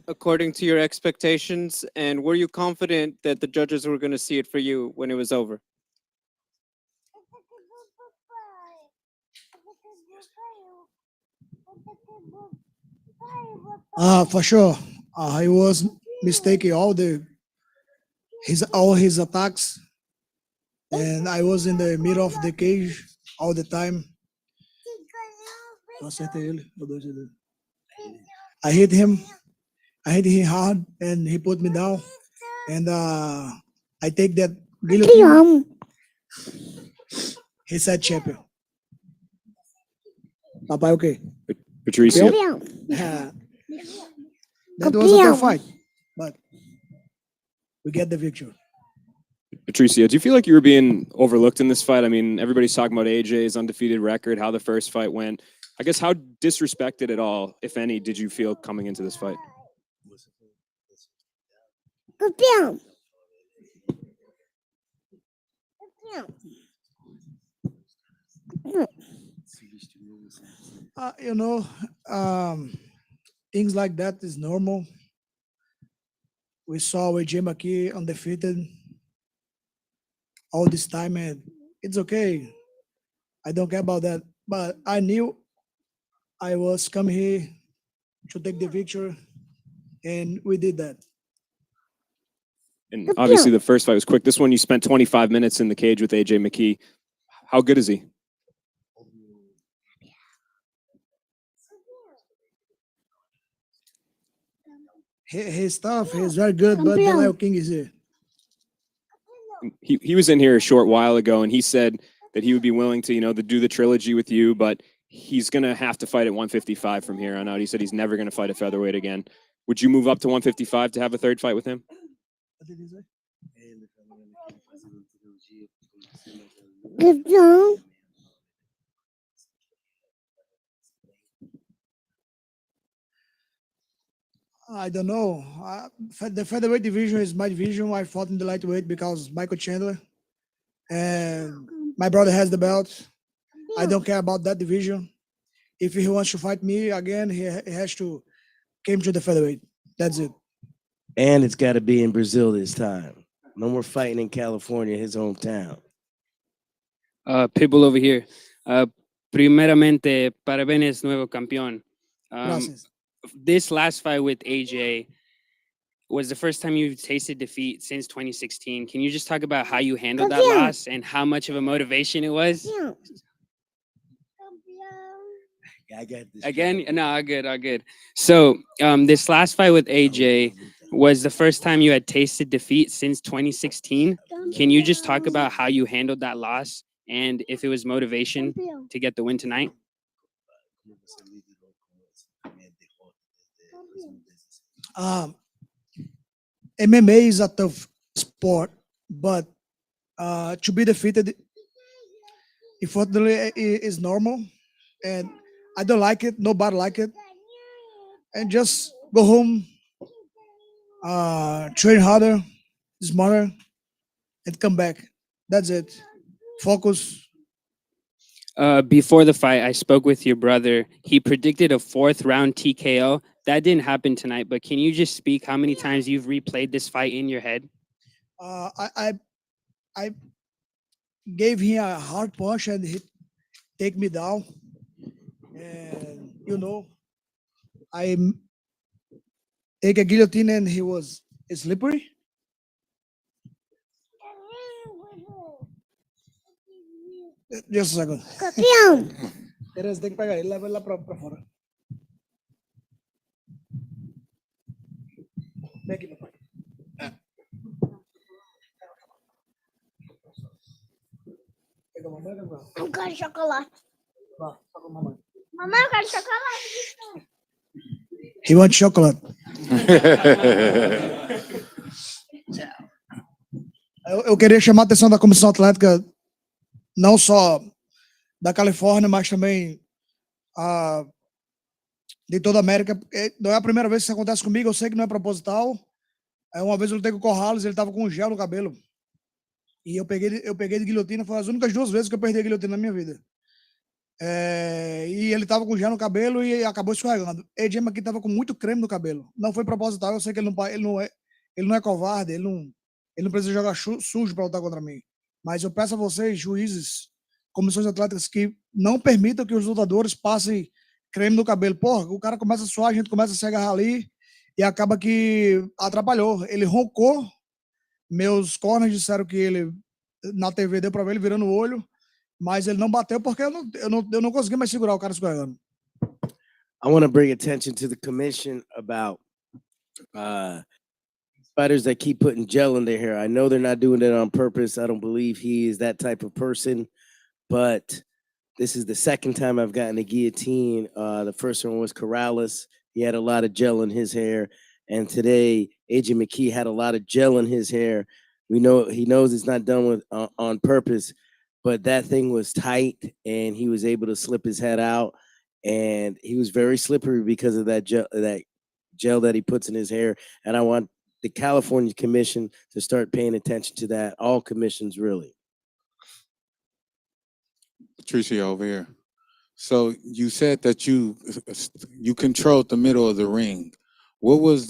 according to your expectations, and were you confident that the judges were going to see it for you when it was over? For sure. He was mistaking all his attacks, and I was in the middle of the cage all the time. Eu acertei ele, eu dou ele. I hit him. I hit him hard, and he put me down. And I take that guillotine. He said champion. Papai, okay. Patricio, That was a tough fight, but we get the victory. Patricio, do you feel like you were being overlooked in this fight? I mean, everybody's talking about AJ's undefeated record, how the first fight went. I guess how disrespected at all, if any, did you feel coming into this fight? You know, things like that is normal. We saw AJ McKee undefeated all this time, and it's okay. I don't care about that. But I knew I was coming here to take the victory, and we did that. And obviously the first fight was quick. This one you spent 25 minutes in the cage with AJ McKee. How good is he? He's tough. He's very good, but the Lion King is here. He was in here a short while ago, and he said that he would be willing to, to do the trilogy with you, but he's going to have to fight at 155 from here on out. He said he's never going to fight a featherweight again. Would you move up to 155 to have a third fight with him? What did he say? I don't know. The featherweight division is my division. I fought in the lightweight because Michael Chandler and my brother has the belt. I don't care about that division. If he wants to fight me again, he has to come to the featherweight. That's it. And it's got to be in Brazil this time. No more fighting in California, his hometown. Pitbull over here. Primeramente, parabéns, nuevo campeón. Gracias. This last fight with AJ was the first time you've tasted defeat since 2016. Can you just talk about how you handled that loss and how much of a motivation it was? I got this. Again? No, all good. So this last fight with AJ was the first time you had tasted defeat since 2016. Can you just talk about how you handled that loss and if it was motivation to get the win tonight? MMA is a tough sport, but to be defeated, unfortunately, is normal, and I don't like it. Nobody like it, and just go home, train harder, smarter, and come back. That's it. Focus. Before the fight, I spoke with your brother. He predicted a 4th round TKO. That didn't happen tonight, but can you just speak how many times you've replayed this fight in your head? I gave him a hard punch and he take me down. And I take a guillotine and he was slippery. Just a second. Teresa, tem que pegar ele, leva ele lá pra fora. Vem aqui, papai. Pega a mamãe, Gabriel. Eu quero chocolate. Vá, só com a mamãe. Mamãe, eu quero chocolate. He wants chocolate. Eu queria chamar a atenção da Comissão Atlética, não só da Califórnia, mas também de toda a América. Não é a primeira vez que isso acontece comigo, eu sei que não é proposital. Uma vez eu lutei com o Corrales, ele estava com um gel no cabelo. E eu peguei de guilhotina, foi as únicas 2 vezes que eu perdi a guilhotina na minha vida. E ele tava com gel no cabelo e acabou escorregando. AJ McKee tava com muito creme no cabelo. Não foi proposital, eu sei que ele não é covarde, ele não precisa jogar sujo para lutar contra mim. Mas eu peço a vocês, juízes, comissões atléticas, que não permitam que os lutadores passem creme no cabelo. Porra, o cara começa a suar, a gente começa a se agarrar ali e acaba que atrapalhou. Ele roncou, meus corners disseram que ele, na TV, deu para ver ele virando o olho, mas ele não bateu porque eu não consegui mais segurar o cara escorregando. I want to bring attention to the commission about fighters that keep putting gel in their hair. I know they're not doing it on purpose. I don't believe he is that type of person, but this is the second time I've gotten a guillotine. The first one was Corrales. He had a lot of gel in his hair. And today, AJ McKee had a lot of gel in his hair. We know he knows it's not done with on purpose, but that thing was tight and he was able to slip his head out. And he was very slippery because of that gel that he puts in his hair. And I want the California Commission to start paying attention to that. All commissions, really. Patricio over here. So you said that you controlled the middle of the ring. What was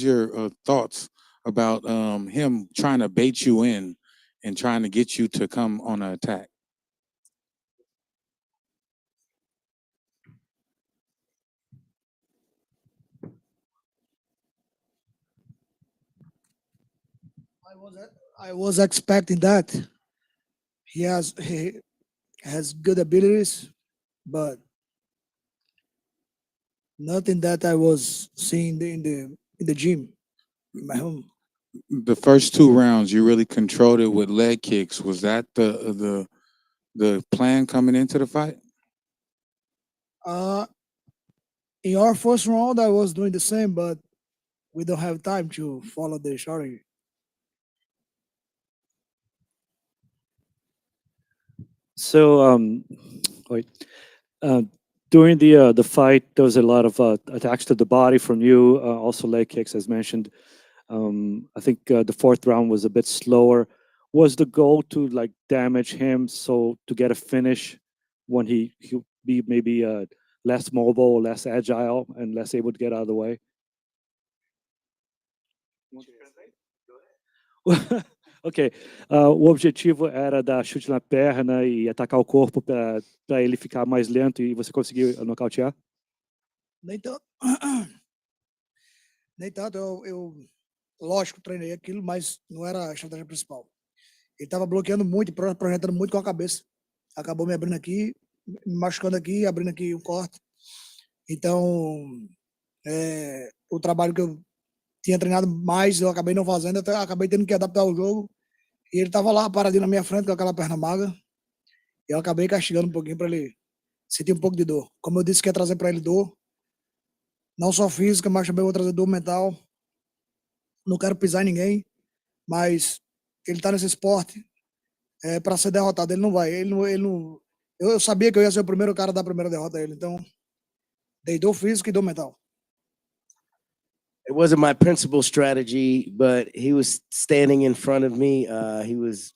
your thoughts about him trying to bait you in and trying to get you to come on an attack? I was expecting that. He has good abilities, but nothing that I was seeing in the gym, in my home. The first 2 rounds, you really controlled it with leg kicks. Was that the plan coming into the fight? In our first round, I was doing the same, but we don't have time to follow the strategy. So, wait. During the fight, there was a lot of attacks to the body from you, also leg kicks, as mentioned. I think the 4th round was a bit slower. Was the goal to like damage him, so to get a finish when he'll be maybe less mobile, less agile, and less able to get out of the way? Ok. O objetivo era dar chute na perna e atacar o corpo para ele ficar mais lento e você conseguir nocautear? Nem tanto. Nem tanto. Lógico, treinei aquilo, mas não era a estratégia principal. Ele estava bloqueando muito, projetando muito com a cabeça. Acabou me abrindo aqui, me machucando aqui, abrindo aqui um corte. Então, o trabalho que eu tinha treinado mais, eu acabei não fazendo, até acabei tendo que adaptar o jogo. E ele estava lá paradinho na minha frente com aquela perna magra. E eu acabei castigando um pouquinho para ele sentir um pouco de dor. Como eu disse que ia trazer para ele dor, não só física, mas também vou trazer dor mental. Não quero pisar em ninguém, mas ele tá nesse esporte para ser derrotado. Ele não vai. Eu sabia que eu ia ser o primeiro cara a dar a primeira derrota a ele. Então, dei dor física e dor mental. It wasn't my principal strategy, but he was standing in front of me. He was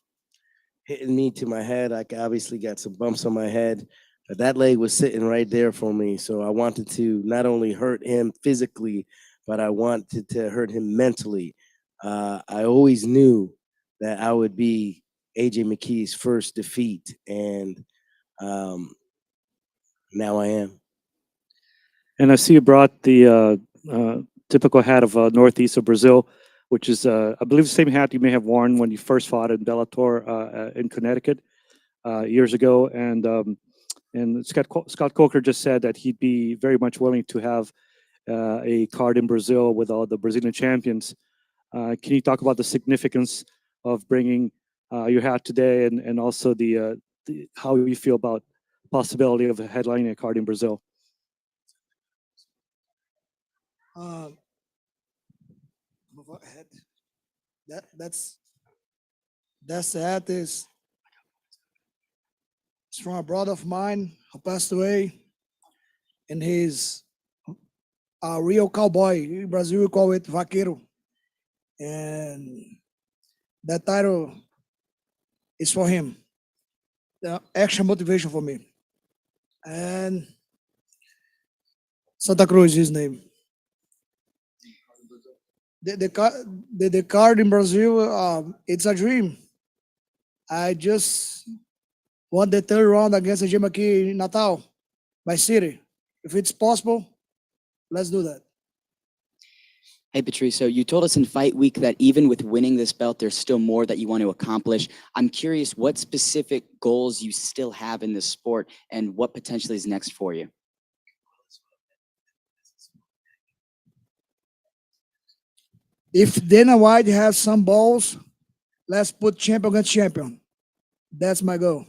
hitting me to my head. I obviously got some bumps on my head, but that leg was sitting right there for me. So I wanted to not only hurt him physically, but I wanted to hurt him mentally. I always knew that I would be AJ McKee's first defeat, and now I am. And I see you brought the typical hat of northeast of Brazil, which is, I believe, the same hat you may have worn when you first fought in Bellator in Connecticut years ago. And Scott Coker just said that he'd be very much willing to have a card in Brazil with all the Brazilian champions. Can you talk about the significance of bringing your hat today, and also the how you feel about possibility of headlining a card in Brazil? That's the hat is it's from a brother of mine who passed away, and he's a real cowboy. In Brazil, we call it vaqueiro, and that title is for him. Extra motivation for me. and Santa Cruz, his name. The card in Brazil, it's a dream. I just won the third round against AJ McKee in Natal, my city. If it's possible, let's do that. Hey, Patricio, you told us in fight week that even with winning this belt, there's still more that you want to accomplish. I'm curious what specific goals you still have in this sport and what potentially is next for you. If Dana White has some balls, let's put champion against champion. That's my goal.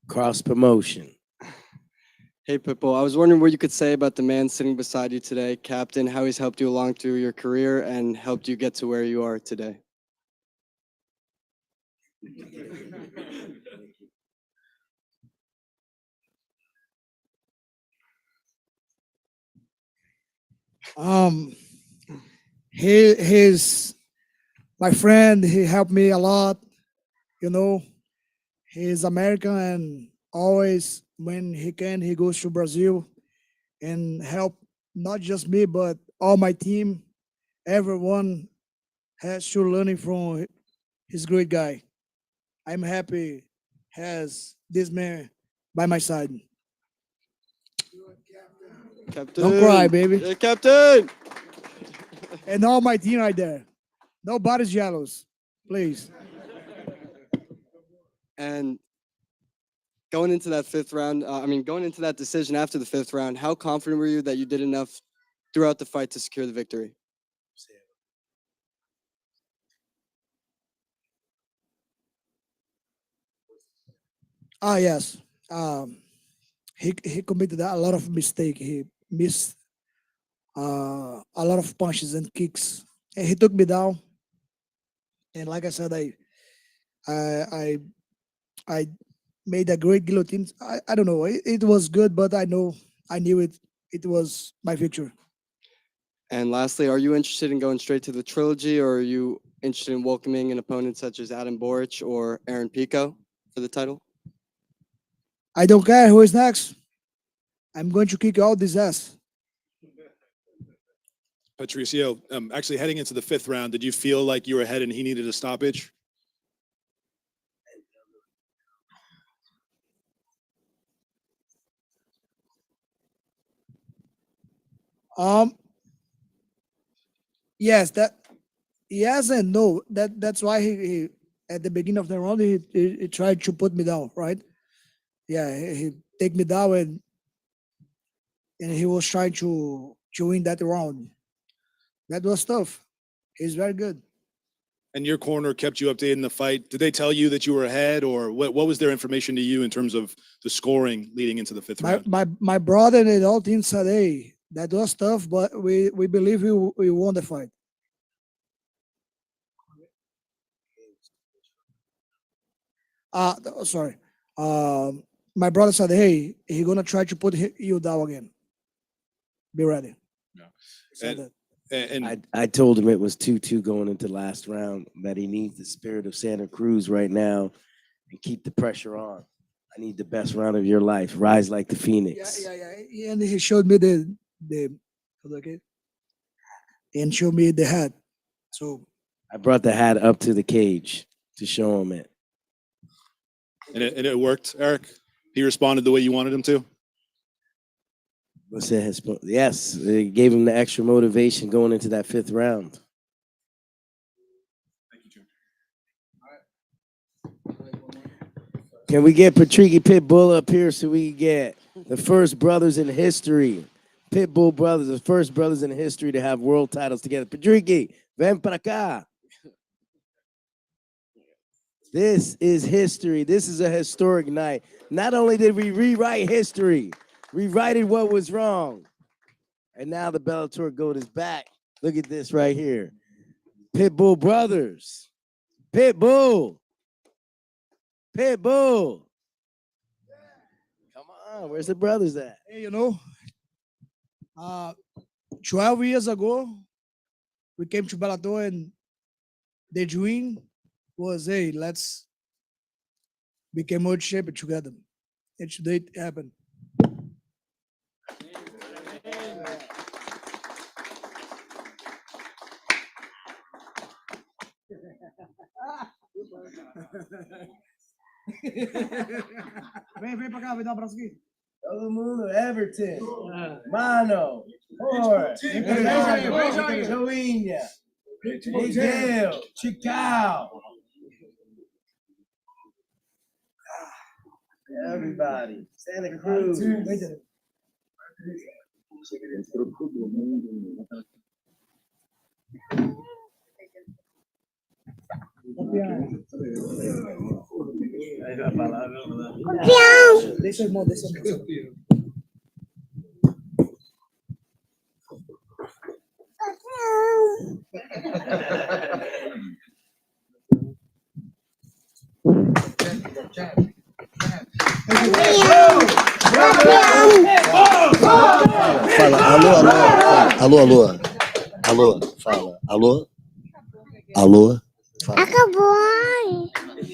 Cross promotion. Hey, Pitbull, I was wondering what you could say about the man sitting beside you today, Captain, how he's helped you along through your career and helped you get to where you are today. Um, he's my friend. He helped me a lot. You know, he's American, and always when he can, he goes to Brazil and help not just me but all my team. Everyone has to learning from his great guy. I'm happy has this man by my side. Captain. Don't cry, baby. Yeah, Captain. And all my team right there. Nobody's jealous. Please. And going into that fifth round, going into that decision after the fifth round, how confident were you that you did enough throughout the fight to secure the victory? Yes. He committed a lot of mistake. He missed a lot of punches and kicks. And he took me down. And like I said, I I made a great guillotine. I don't know. It was good, but I knew it was my future. And lastly, are you interested in going straight to the trilogy, or are you interested in welcoming an opponent such as Adam Boric or Aaron Pico for the title? I don't care who is next. I'm going to kick all this ass. Patricio, actually heading into the fifth round, did you feel like you were ahead and he needed a stoppage? Um, yes, yes and no. That's why he at the beginning of the round he tried to put me down, right? Yeah, he take me down and he was trying to win that round. That was tough. He's very good. And your corner kept you updated in the fight. Did they tell you that you were ahead, or what was their information to you in terms of the scoring leading into the fifth round? My brother and the whole team said, "Hey, that was tough, but we believe we won the fight." Sorry. My brother said, "Hey, he gonna try to put you down again. Be ready." Yeah. He said And- that. And I told him it was 2-2 going into last round, that he needs the spirit of Santa Cruz right now and keep the pressure on. I need the best round of your life. Rise like the Phoenix. Yeah. And he showed me the okay, and showed me the hat. So I brought the hat up to the cage to show him it. it worked, Eric? He responded the way you wanted him to? Yes, it gave him the extra motivation going into that fifth round. Can we get Patricio Pitbull up here so we can get the first brothers in history? Pitbull brothers, the first brothers in history to have world titles together. Patricio, ven para acá. This is history. This is a historic night. Not only did we rewrite history, rewrited what was wrong. And now the Bellator GOAT is back. Look at this right here. Pitbull brothers. Pitbull. Pitbull. Come on, where's the brothers at? hey, 12 years ago, we came to Bellator and the dream was, hey, let's become world champion together. and today it happened. Vem pra cá, vem dar um abraço aqui. Todo mundo, Everton, Mano, Or, Joinha, Miguel, Chical. Everybody, Santa Cruz. Deixa, irmão, deixa. Fala, alô, fala, alô, fala, alô, fala. Acabou.